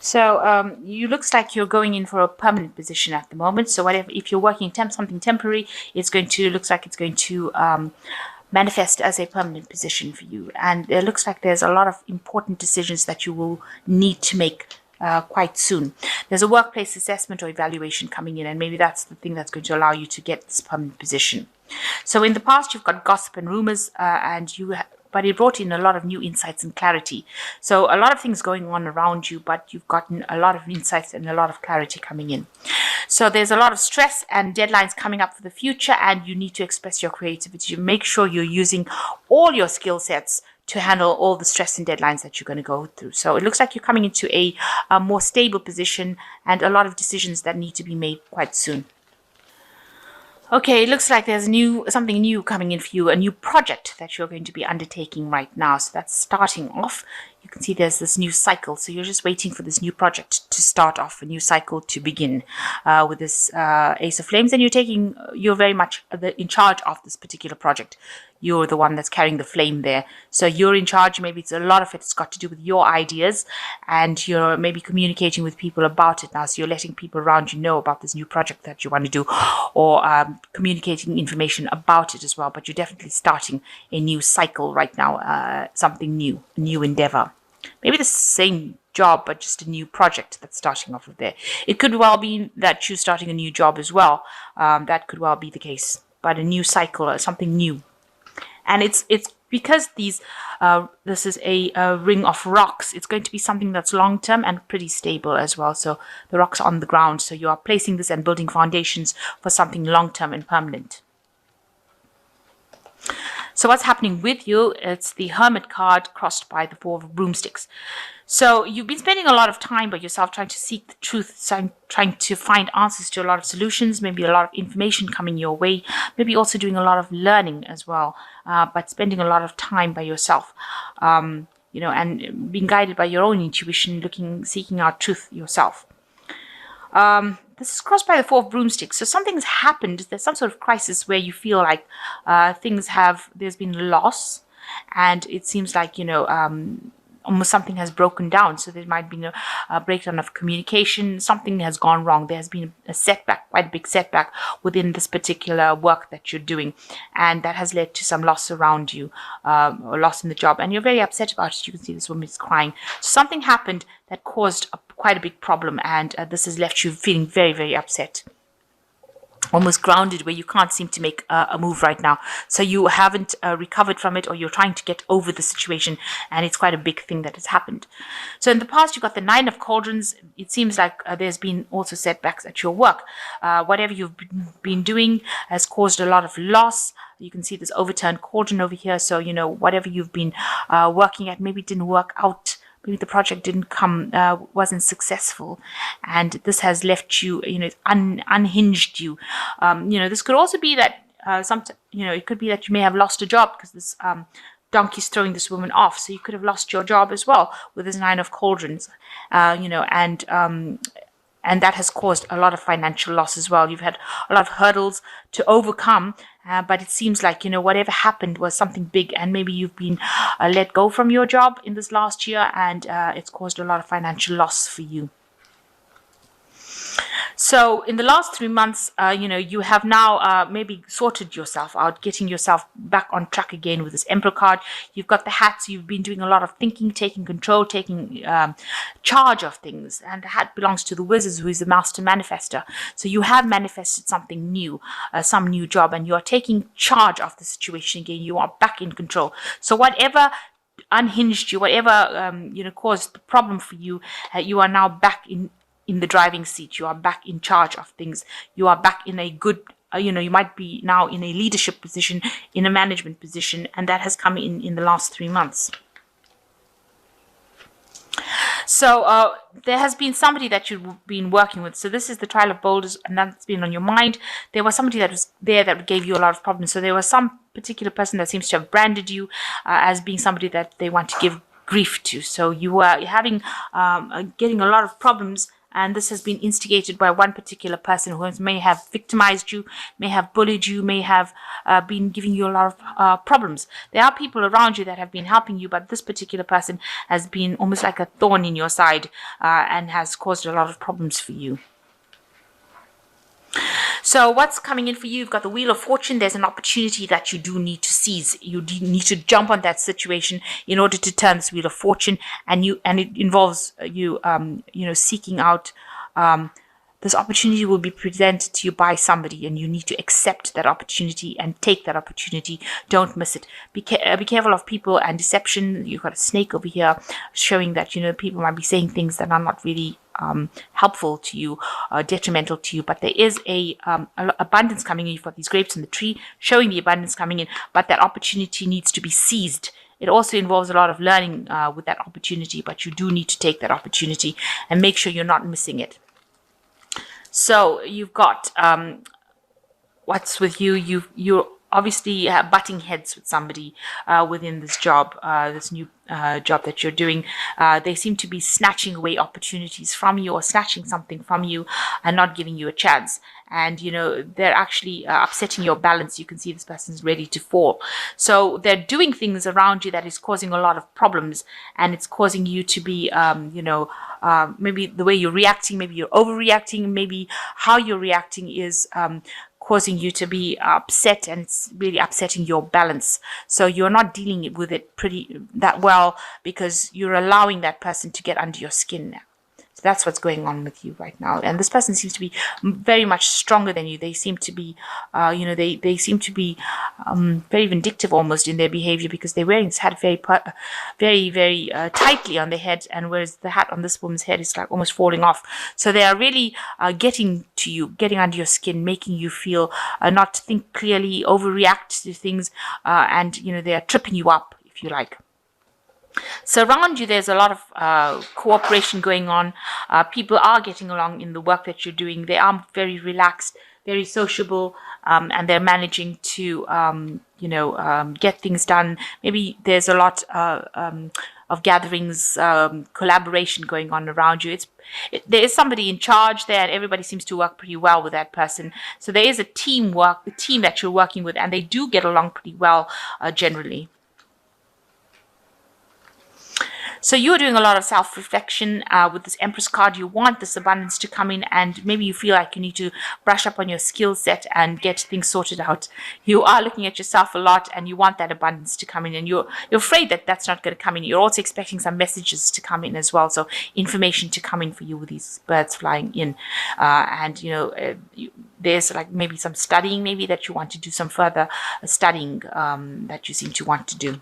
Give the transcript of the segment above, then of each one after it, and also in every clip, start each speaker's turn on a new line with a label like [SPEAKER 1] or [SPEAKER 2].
[SPEAKER 1] So you looks like you're going in for a permanent position at the moment. So whatever, if you're working something temporary, looks like it's going to manifest as a permanent position for you. And it looks like there's a lot of important decisions that you will need to make quite soon. There's a workplace assessment or evaluation coming in, and maybe that's the thing that's going to allow you to get this permanent position. So in the past, you've got gossip and rumors, but it brought in a lot of new insights and clarity. So a lot of things going on around you, but you've gotten a lot of insights and a lot of clarity coming in. So there's a lot of stress and deadlines coming up for the future, and you need to express your creativity. Make sure you're using all your skill sets to handle all the stress and deadlines that you're going to go through. So it looks like you're coming into a more stable position and a lot of decisions that need to be made quite soon. Okay, it looks like there's something new coming in for you, a new project that you're going to be undertaking right now. So that's starting off. You can see there's this new cycle. So you're just waiting for this new project to start off, a new cycle to begin with this Ace of Flames. And you're very much in charge of this particular project. You're the one that's carrying the flame there. So you're in charge. Maybe a lot of it's got to do with your ideas, and you're maybe communicating with people about it now. So you're letting people around you know about this new project that you want to do, or communicating information about it as well. But you're definitely starting a new cycle right now, something new, a new endeavor. Maybe the same job, but just a new project that's starting off of there. It could well be that you're starting a new job as well. That could well be the case, but a new cycle or something new. And it's because this is a ring of rocks. It's going to be something that's long term and pretty stable as well. So the rocks are on the ground. So you are placing this and building foundations for something long term and permanent. So what's happening with you? It's the Hermit card crossed by the Four of Broomsticks. So you've been spending a lot of time by yourself trying to seek the truth, trying to find answers to a lot of solutions, maybe a lot of information coming your way, maybe also doing a lot of learning as well, but spending a lot of time by yourself, and being guided by your own intuition, seeking out truth yourself. This is crossed by the Four of Broomsticks. So something's happened. There's some sort of crisis where you feel like there's been loss, and it seems like, almost something has broken down. So there might be a breakdown of communication. Something has gone wrong. There has been a setback, quite a big setback within this particular work that you're doing. And that has led to some loss around you, or loss in the job. And you're very upset about it. You can see this woman is crying. So something happened that caused quite a big problem. And this has left you feeling very, very upset. Almost grounded, where you can't seem to make a move right now. So you haven't recovered from it, or you're trying to get over the situation, and it's quite a big thing that has happened. So in the past, you got the Nine of Cauldrons. It seems like there's been also setbacks at your work. Whatever you've been doing has caused a lot of loss. You can see this overturned cauldron over here. So, whatever you've been working at, maybe it didn't work out. Maybe the project wasn't successful, and this has left you, unhinged you. This could also be that it could be that you may have lost a job because this donkey's throwing this woman off. So you could have lost your job as well with this Nine of Cauldrons, and that has caused a lot of financial loss as well. You've had a lot of hurdles to overcome, but it seems like, whatever happened was something big, and maybe you've been let go from your job in this last year, and it's caused a lot of financial loss for you. So in the last 3 months, you have now maybe sorted yourself out, getting yourself back on track again with this Emperor card. You've got the hat, so you've been doing a lot of thinking, taking control, taking charge of things. And the hat belongs to the Wizard, who is the master manifester. So you have manifested something new, some new job, and you are taking charge of the situation again. You are back in control. So whatever unhinged you, whatever caused the problem for you, you are now back in the driving seat. You are back in charge of things. You are back in a good, you might be now in a leadership position, in a management position, and that has come in the last 3 months. So there has been somebody that you've been working with. So this is the Trial of Boulders, and that's been on your mind. There was somebody that was there that gave you a lot of problems. So there was some particular person that seems to have branded you as being somebody that they want to give grief to. So you are having getting a lot of problems and this has been instigated by one particular person who may have victimized you, may have bullied you, may have been giving you a lot of problems. There are people around you that have been helping you, but this particular person has been almost like a thorn in your side and has caused a lot of problems for you. So what's coming in for you? You've got the Wheel of Fortune. There's an opportunity that you do need to seize. You do need to jump on that situation in order to turn this Wheel of Fortune, and it involves you seeking out this opportunity will be presented to you by somebody, and you need to accept that opportunity and take that opportunity. Don't miss it. Be careful of people and deception. You've got a snake over here showing that people might be saying things that are not really helpful to you, detrimental to you, but there is a abundance coming in. You've got these grapes in the tree showing the abundance coming in, but that opportunity needs to be seized. It also involves a lot of learning with that opportunity, but you do need to take that opportunity and make sure you're not missing it. So you've got what's with you. You're obviously butting heads with somebody within this job, this new job that you're doing. They seem to be snatching away opportunities from you, or snatching something from you and not giving you a chance. And they're actually upsetting your balance. You can see this person's ready to fall. So they're doing things around you that is causing a lot of problems, and it's causing you to be maybe the way you're reacting, maybe you're overreacting, maybe how you're reacting is causing you to be upset, and it's really upsetting your balance. So you're not dealing with it that well, because you're allowing that person to get under your skin now. So that's what's going on with you right now. And this person seems to be very much stronger than you. They seem to be, they seem to be very vindictive almost in their behavior, because they're wearing this hat very, very tightly on their head, and whereas the hat on this woman's head is like almost falling off. So they are really getting to you, getting under your skin, making you feel not to think clearly, overreact to things, and they are tripping you up, if you like. So around you, there's a lot of cooperation going on. People are getting along in the work that you're doing. They are very relaxed, very sociable, and they're managing to, get things done. Maybe there's a lot of gatherings, collaboration going on around you. There is somebody in charge there, and everybody seems to work pretty well with that person. So there is a team that you're working with, and they do get along pretty well generally. So you're doing a lot of self-reflection with this Empress card. You want this abundance to come in, and maybe you feel like you need to brush up on your skill set and get things sorted out. You are looking at yourself a lot, and you want that abundance to come in, and you're afraid that that's not going to come in. You're also expecting some messages to come in as well, so information to come in for you with these birds flying in. There's like maybe some studying, maybe that you want to do some further studying that you seem to want to do.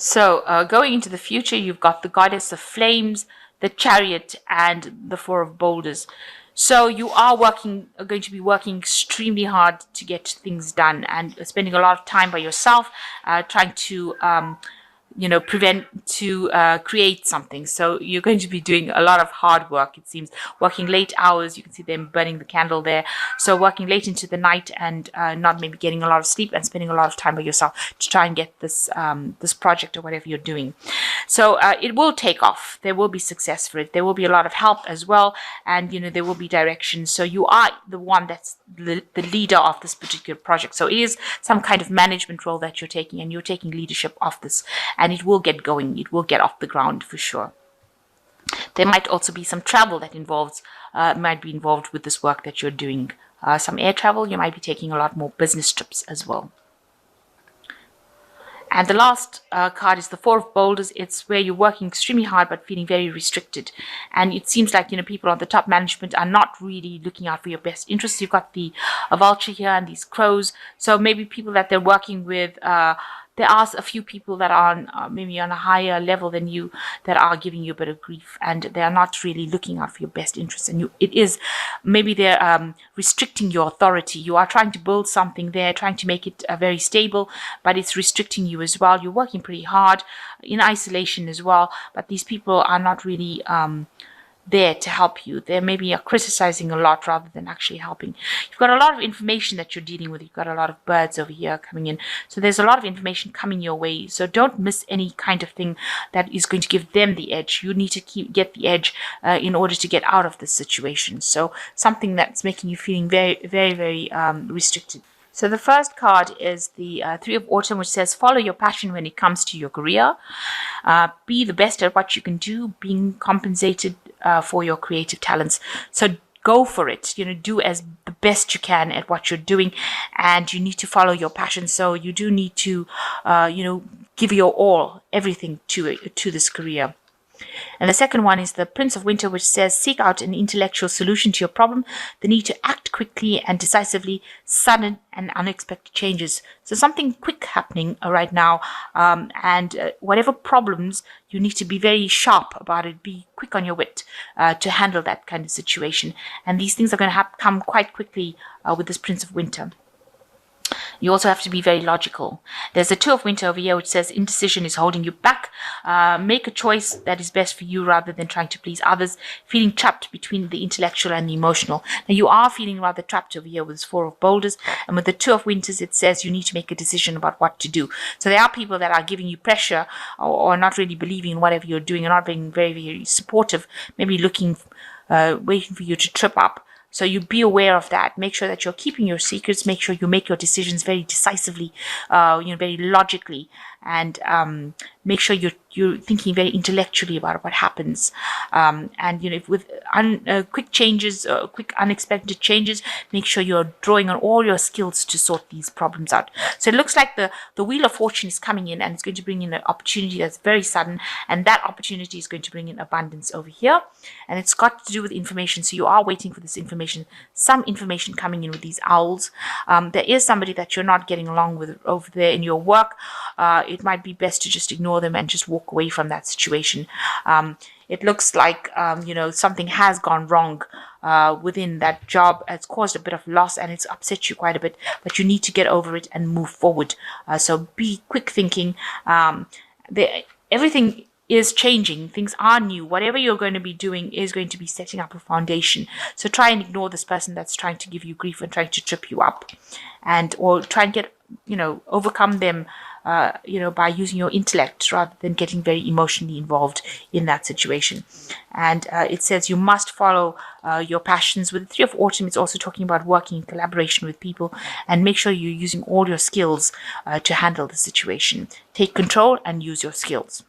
[SPEAKER 1] So going into the future, you've got the Goddess of Flames, the Chariot, and the Four of Boulders. So you are going to be working extremely hard to get things done, and spending a lot of time by yourself, trying to create something. So you're going to be doing a lot of hard work, it seems, working late hours. You can see them burning the candle there. So working late into the night, and not maybe getting a lot of sleep, and spending a lot of time by yourself to try and get this project or whatever you're doing. So it will take off. There will be success for it. There will be a lot of help as well, and there will be direction. So you are the one that's the leader of this particular project. So it is some kind of management role that you're taking, and you're taking leadership of this. And it will get going. It will get off the ground for sure. There might also be some travel that might be involved with this work that you're doing. Some air travel. You might be taking a lot more business trips as well. And the last card is the Four of Boulders. It's where you're working extremely hard but feeling very restricted. And it seems like, people on the top management are not really looking out for your best interests. You've got a vulture here and these crows. So maybe people that they're working with, there are a few people that are maybe on a higher level than you that are giving you a bit of grief, and they are not really looking out for your best interests. And maybe they're restricting your authority. You are trying to build something there, trying to make it very stable, but it's restricting you as well. You're working pretty hard in isolation as well, but these people are not really there to help you. They maybe are criticizing a lot rather than actually helping. You've got a lot of information that you're dealing with. You've got a lot of birds over here coming in. So there's a lot of information coming your way. So don't miss any kind of thing that is going to give them the edge. You need to get the edge in order to get out of this situation. So something that's making you feeling very, very, very restricted. So the first card is the Three of Autumn, which says follow your passion when it comes to your career. Be the best at what you can do, being compensated for your creative talents. So go for it. Do as the best you can at what you're doing, and you need to follow your passion. So you do need to, give your all, everything to this career. And the second one is the Prince of Winter, which says seek out an intellectual solution to your problem, the need to act quickly and decisively, sudden and unexpected changes. So something quick happening right now, and whatever problems, you need to be very sharp about it, be quick on your wit to handle that kind of situation. And these things are going to come quite quickly with this Prince of Winter. You also have to be very logical. There's a Two of Winter over here, which says indecision is holding you back. Make a choice that is best for you rather than trying to please others. Feeling trapped between the intellectual and the emotional. Now, you are feeling rather trapped over here with this Four of Boulders. And with the Two of Winters, it says you need to make a decision about what to do. So there are people that are giving you pressure or not really believing in whatever you're doing and not being very, very supportive. Maybe waiting for you to trip up. So you be aware of that. Make sure that you're keeping your secrets. Make sure you make your decisions very decisively, very logically, and make sure you're thinking very intellectually about what happens. And with quick changes, quick unexpected changes, make sure you're drawing on all your skills to sort these problems out. So it looks like the Wheel of Fortune is coming in, and it's going to bring in an opportunity that's very sudden, and that opportunity is going to bring in abundance over here. And it's got to do with information. So you are waiting for this information, some information coming in with these owls. There is somebody that you're not getting along with over there in your work. It might be best to just ignore them and just walk away from that situation. It looks like, something has gone wrong within that job. It's caused a bit of loss and it's upset you quite a bit, but you need to get over it and move forward. So be quick thinking. Everything is changing. Things are new. Whatever you're going to be doing is going to be setting up a foundation. So try and ignore this person that's trying to give you grief and trying to trip you up, or try and get, overcome them, by using your intellect rather than getting very emotionally involved in that situation. And it says you must follow your passions. With the Three of Autumn, it's also talking about working in collaboration with people, and make sure you're using all your skills to handle the situation. Take control and use your skills.